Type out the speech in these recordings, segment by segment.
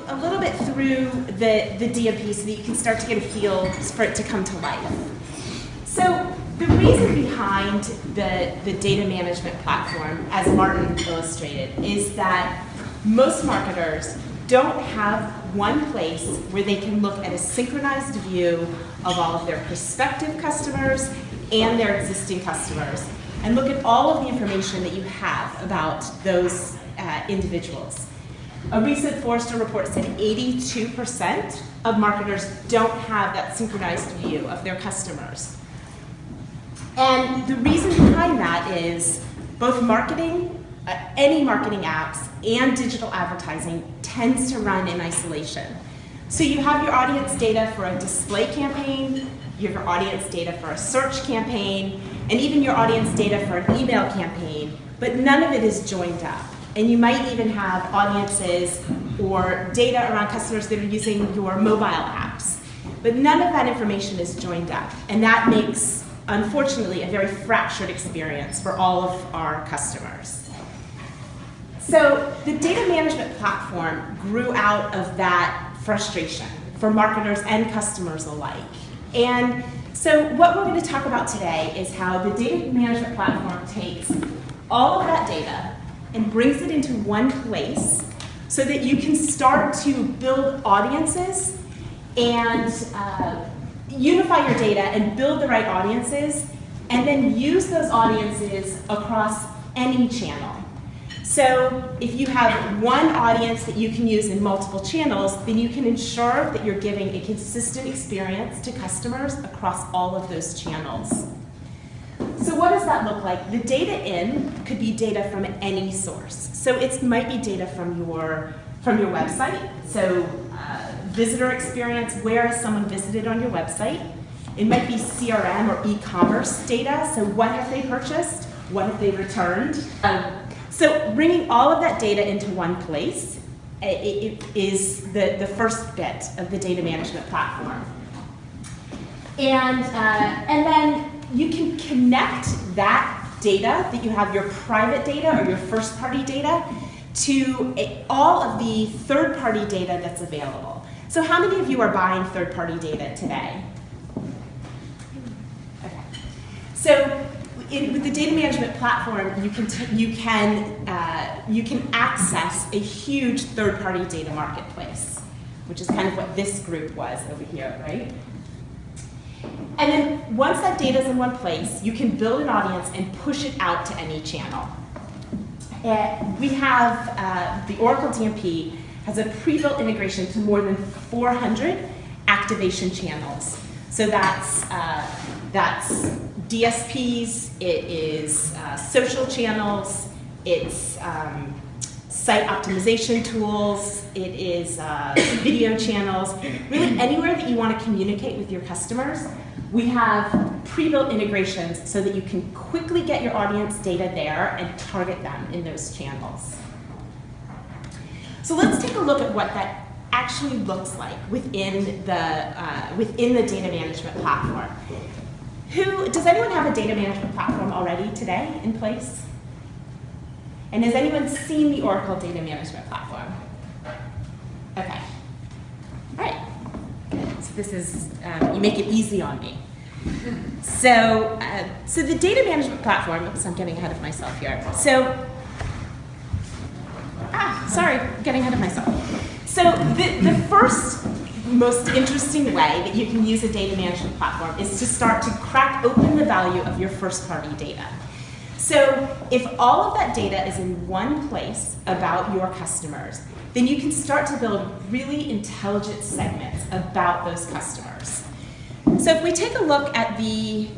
A little bit through the DMP so that you can start to get a feel for it to come to life. So the reason behind the data management platform, as Martin illustrated, is that most marketers don't have one place where they can look at a synchronized view of all of their prospective customers and their existing customers and look at all of the information that you have about those individuals. A recent Forrester report said 82% of marketers don't have that synchronized view of their customers. And the reason behind that is both marketing, any marketing apps, and digital advertising tends to run in isolation. So you have your audience data for a display campaign, you have your audience data for a search campaign, and even your audience data for an email campaign, but none of it is joined up. And you might even have audiences or data around customers that are using your mobile apps. But none of that information is joined up. And that makes, unfortunately, a very fractured experience for all of our customers. So the data management platform grew out of that frustration for marketers and customers alike. And so what we're going to talk about today is how the data management platform takes all of that data and brings it into one place so that you can start to build audiences and unify your data and build the right audiences and then use those audiences across any channel. So if you have one audience that you can use in multiple channels, then you can ensure that you're giving a consistent experience to customers across all of those channels. So what does that look like? The data in could be data from any source. So it might be data from your website. So visitor experience, where has someone visited on your website? It might be CRM or e-commerce data. So what have they purchased? What have they returned? So bringing all of that data into one place it is the first bit of the data management platform. And then you can connect that data that you have, your private data or your first-party data, to all of the third-party data that's available. So how many of you are buying third-party data today? Okay. So with the data management platform, you can access a huge third-party data marketplace, which is kind of what this group was over here, right? And then once that data is in one place, you can build an audience and push it out to any channel. We have, the Oracle DMP has a pre-built integration to more than 400 activation channels. So that's DSPs, it is social channels, it's site optimization tools, it is video channels, really anywhere that you want to communicate with your customers. We have pre-built integrations so that you can quickly get your audience data there and target them in those channels. So let's take a look at what that actually looks like within the data management platform. Does anyone have a data management platform already today in place? And has anyone seen the Oracle data management platform? Okay. All right. Good. So this is, you make it easy on me. So the data management platform, oops, I'm getting ahead of myself here. Sorry, getting ahead of myself. So the first most interesting way that you can use a data management platform is to start to crack open the value of your first-party data. So if all of that data is in one place about your customers, then you can start to build really intelligent segments about those customers. So if we take a look at I'm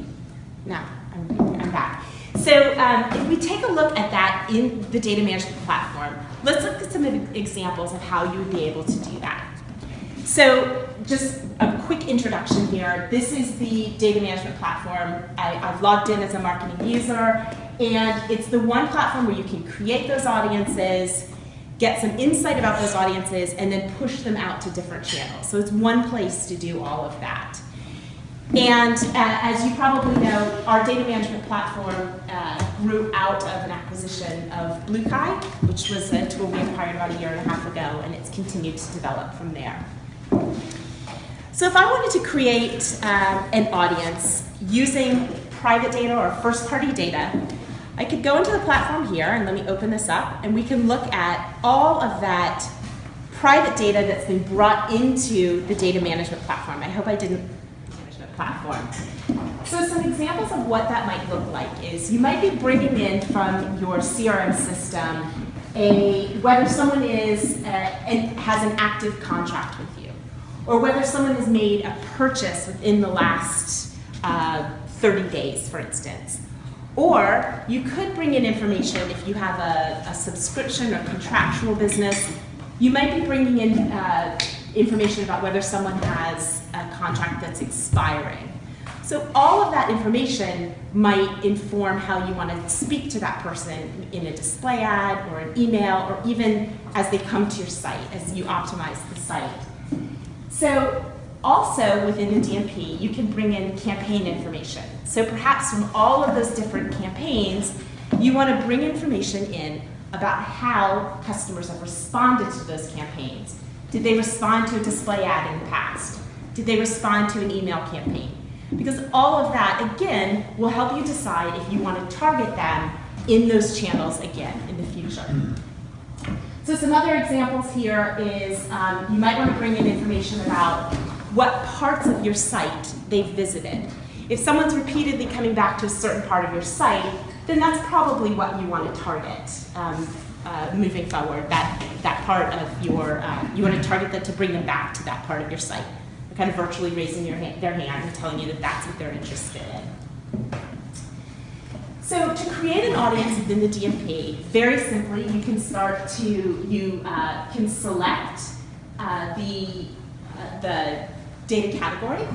back. So if we take a look at that in the data management platform, let's look at some examples of how you would be able to do that. So just a quick introduction here. This is the data management platform. I've logged in as a marketing user, and it's the one platform where you can create those audiences, get some insight about those audiences, and then push them out to different channels. So it's one place to do all of that. And as you probably know, our data management platform grew out of an acquisition of BlueKai, which was a tool we acquired about 1.5 years ago, and it's continued to develop from there. So if I wanted to create an audience using private data or first-party data, I could go into the platform here, and let me open this up, and we can look at all of that private data that's been brought into the data management platform. I hope I didn't management platform. So some examples of what that might look like is you might be bringing in from your CRM system whether someone is and has an active contract with you, or whether someone has made a purchase within the last 30 days, for instance. Or you could bring in information if you have a subscription or contractual business. You might be bringing in information about whether someone has a contract that's expiring. So all of that information might inform how you want to speak to that person in a display ad or an email, or even as they come to your site, as you optimize the site. So also within the DMP, you can bring in campaign information. So perhaps from all of those different campaigns, you want to bring information in about how customers have responded to those campaigns. Did they respond to a display ad in the past? Did they respond to an email campaign? Because all of that, again, will help you decide if you want to target them in those channels again in the future. So some other examples here is you might want to bring in information about what parts of your site they've visited. If someone's repeatedly coming back to a certain part of your site, then that's probably what you want to target moving forward. That part of your, you want to target that to bring them back to that part of your site. They're kind of virtually raising their hand and telling you that that's what they're interested in. So to create an audience within the DMP, very simply, you can start to, you can select the data category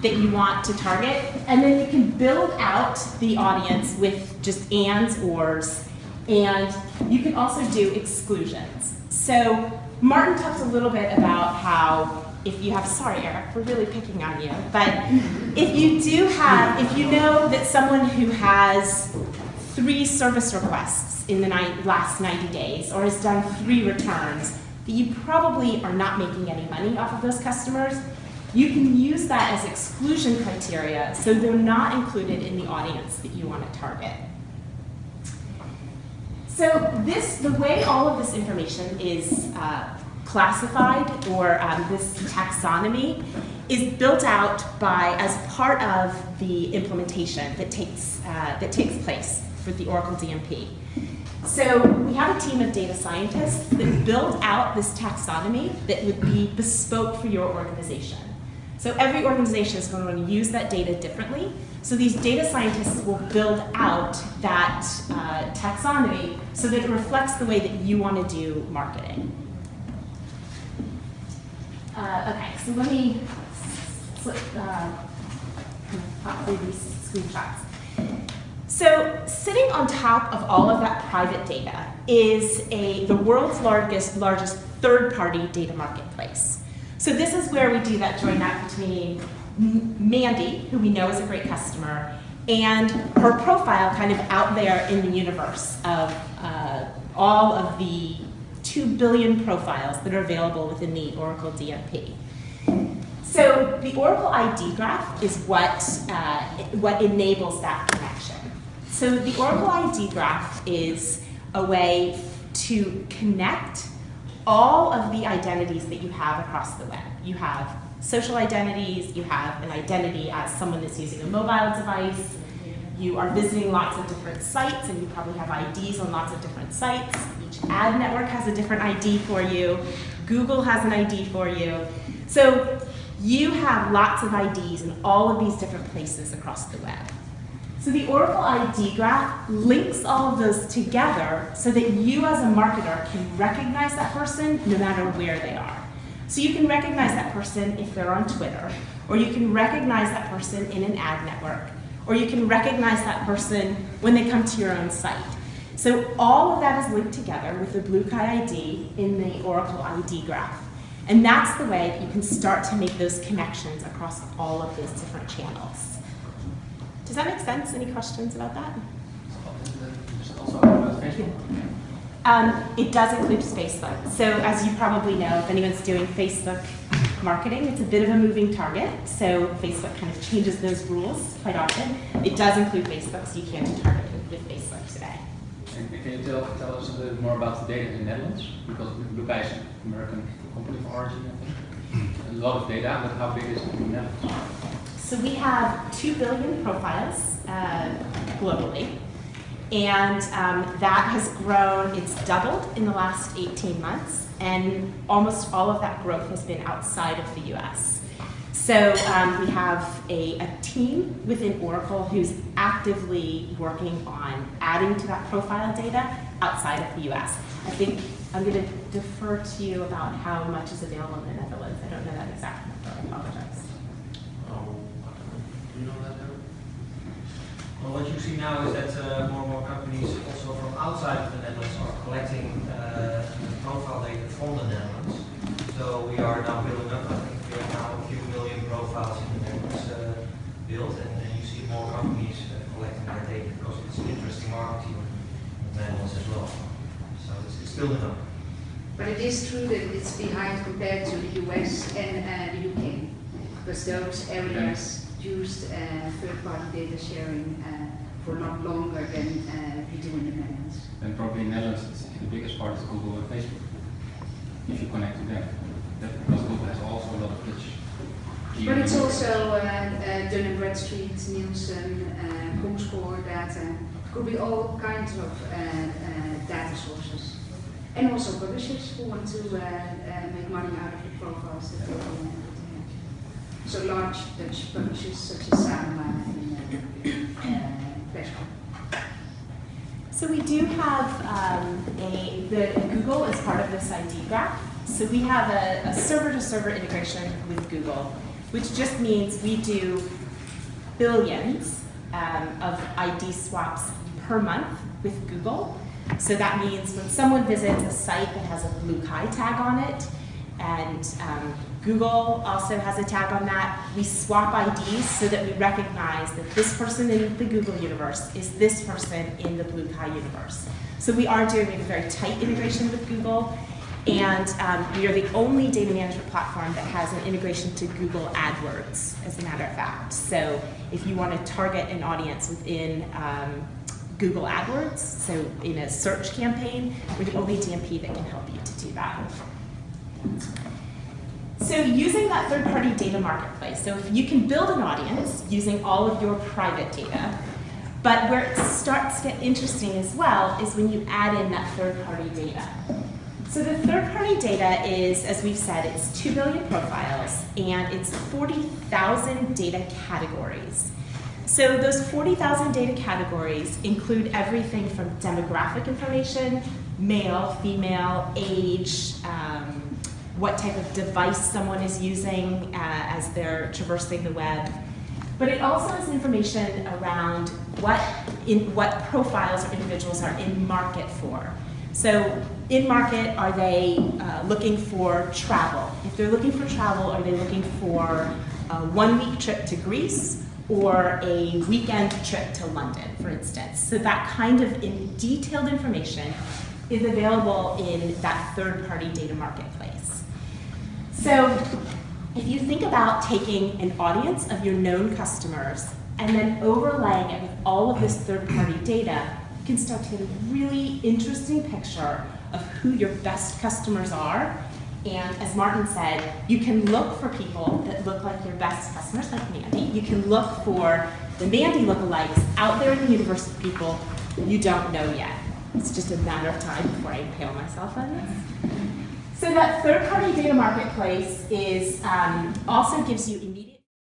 that you want to target, and then you can build out the audience with just ands, ors, and you can also do exclusions. So Martin talked a little bit about how if you have, sorry Eric, we're really picking on you, but if you do have, if you know that someone who has 3 service requests in the last 90 days or has done 3 returns, that you probably are not making any money off of those customers, you can use that as exclusion criteria so they're not included in the audience that you want to target. So the way all of this information is classified, or this taxonomy, is built out as part of the implementation that takes place for the Oracle DMP. So we have a team of data scientists that build out this taxonomy that would be bespoke for your organization. So every organization is going to use that data differently. So these data scientists will build out that taxonomy so that it reflects the way that you want to do marketing. Okay, so let me pop through these screenshots. So sitting on top of all of that private data is the world's largest third-party data marketplace. So this is where we do that join up between Mandy, who we know is a great customer, and her profile kind of out there in the universe of all of the 2 billion profiles that are available within the Oracle DMP. So the Oracle ID graph is what enables that connection. So the Oracle ID graph is a way to connect all of the identities that you have across the web. You have social identities, you have an identity as someone that's using a mobile device, you are visiting lots of different sites, and you probably have IDs on lots of different sites. Each ad network has a different ID for you. Google has an ID for you. So you have lots of IDs in all of these different places across the web. So the Oracle ID graph links all of those together so that you as a marketer can recognize that person no matter where they are. So you can recognize that person if they're on Twitter, or you can recognize that person in an ad network, or you can recognize that person when they come to your own site. So all of that is linked together with the BlueKai ID in the Oracle ID graph. And that's the way that you can start to make those connections across all of those different channels. Does that make sense? Any questions about that? It does include Facebook. So as you probably know, if anyone's doing Facebook marketing, it's a bit of a moving target. So Facebook kind of changes those rules quite often. It does include Facebook, so you can do targeting with Facebook today. And can you tell us a little bit more about the data in the Netherlands? Because Blue is an American company of origin, I think. A lot of data, but how big is it in the Netherlands? So we have 2 billion profiles globally. And that has grown, it's doubled in the last 18 months, and almost all of that growth has been outside of the US. So we have a team within Oracle who's actively working on adding to that profile data outside of the US. I think I'm going to defer to you about how much is available in the Netherlands. I don't know that exact number, I apologize. Do you know that? Well, what you see now is that more and more companies also from outside of the Netherlands are collecting profile data from the Netherlands. So we are now building up, I think we have now a few million profiles in the Netherlands built, and you see more companies collecting that data because it's an interesting market here in the Netherlands as well. So it's building up. But it is true that it's behind compared to the US and the UK, because those areas used third-party data sharing for not longer than we do in the Netherlands. And probably in the Netherlands, the biggest part is Google and Facebook, if you connect to them. Because Google has also a lot of rich. But it's also Dun & Bradstreet, Nielsen, Comscore data. It could be all kinds of data sources. And also publishers who want to make money out of the profiles that they have. So large Dutch publishers such as Sanoma and Pesco. So we do have Google as part of this ID graph. So we have a server-to-server integration with Google, which just means we do billions of ID swaps per month with Google. So that means when someone visits a site that has a blue Kai tag on it, and Google also has a tag on that, we swap IDs so that we recognize that this person in the Google universe is this person in the blue Kai universe. So we are doing a very tight integration with Google, and we are the only data management platform that has an integration to Google AdWords, as a matter of fact. So if you want to target an audience within Google AdWords, so in a search campaign, we're the only DMP that can help you to do that. So using that third-party data marketplace, so if you can build an audience using all of your private data, but where it starts to get interesting as well is when you add in that third-party data. So the third-party data is, as we've said, it's 2 billion profiles, and it's 40,000 data categories. So those 40,000 data categories include everything from demographic information, male, female, age, what type of device someone is using as they're traversing the web. But it also has information around what profiles or individuals are in market for. So in market, are they looking for travel? If they're looking for travel, are they looking for a one-week trip to Greece or a weekend trip to London, for instance? So that kind of detailed information is available in that third-party data marketplace. So if you think about taking an audience of your known customers and then overlaying it with all of this third-party data, you can start to get a really interesting picture of who your best customers are. And as Martin said, you can look for people that look like your best customers, like Mandy. You can look for the Mandy lookalikes out there in the universe of people you don't know yet. It's just a matter of time before I impale myself on this. So that third-party data marketplace is also gives you immediate